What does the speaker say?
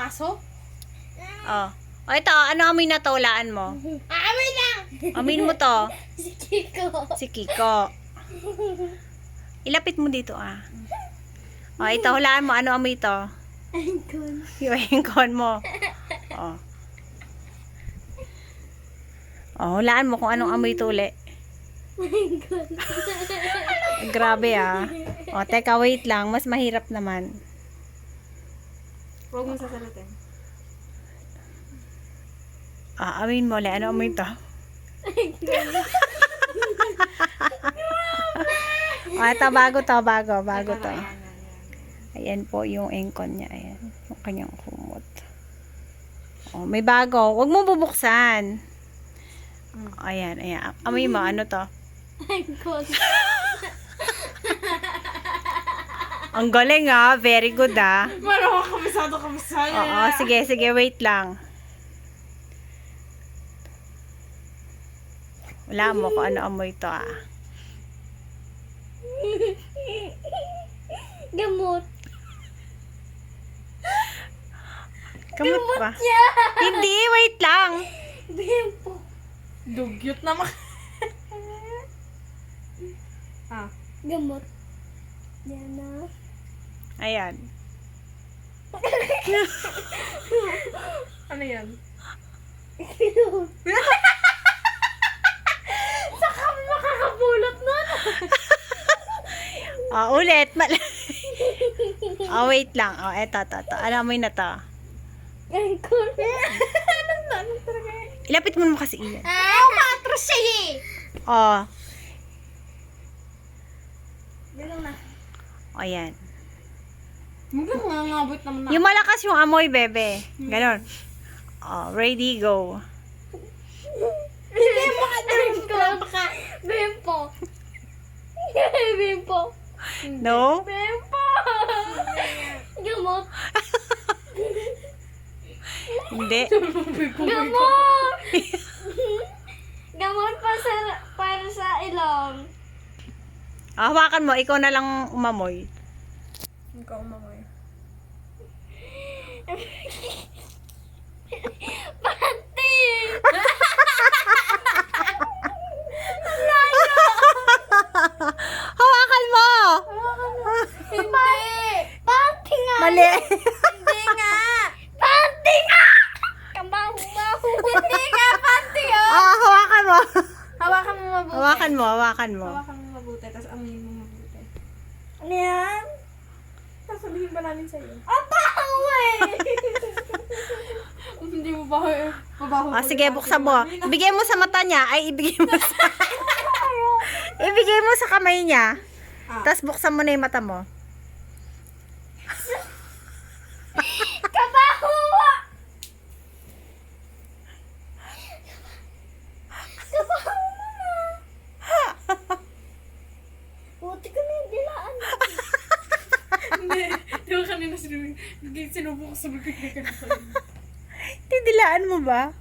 aso? Oh. O ito, ano amoy na to? Hulaan mo. Amoy lang! Amoyin mo to. Si Kiko. Si Kiko. Ilapit mo dito O, ito, hulaan mo. Ano amoy to? Angkon. Yung hingkon mo. O. O, hulaan mo kung anong amoy to uli. Angkon. Grabe O, teka, wait lang. Mas mahirap naman. Huwag mo sasalitin. Amoyin mo ulit. Ano amoy to? Ito, bago to. Ayan po yung engkon niya. Ayan. Yung kanyang kumot. May bago. Huwag mo bubuksan. Ayan. Amoy mo. Ano to? Angkon. Ang galing Very good Parang kabisado. Oo, sige. Wait lang. Wala mo kung ano amoy to Gamot. Kamot ba? Yeah. Hindi, wait lang. Bimpo. Dugyot naman. Gamot. Yan na. Ayan. Ano yan? Saka makakabulot nun. Ulit. Wait lang. Eto. Alam mo yun na to. Angkon. Anong talaga? Ilapit mo naman kasi iyan. Matros siya eh. Ganun na. Ayan. Mukhang nangangabot naman na. Yung malakas yung amoy, bebe. Ganon. Ready, go. Hindi mo ka Bimpo. Bimpo. No? Bimpo. Gamot. Hindi. Gamot. Gamot para sa ilong. Hawakan mo. Ikaw na lang umamoy. Ikaw umamoy. Panty. Hawakan mo! Hindi. Panty nga. Mali. Hindi nga. Panty nga. Kabaho-baho. Hindi nga panty Hawakan mo. Hawakan mo mabuti. Hawakan mo. Hawakan mo mabuti, tapos amoyin mo mabuti. Ano yan? Sasabihin ba namin sa'yo? Ang baho eh. Hindi mo ba mabaho? Sige, buksan mo. Ibigay mo sa mata niya. Ibigay mo sa... ibigay mo sa kamay niya. Tapos buksan mo na yung mata mo. Kabaho. Kabaho mo na. Buti ko na yung dilaan. Hindi. Di ba kanina sinubok ko sa bibigay ka na. Tidilaan mo ba?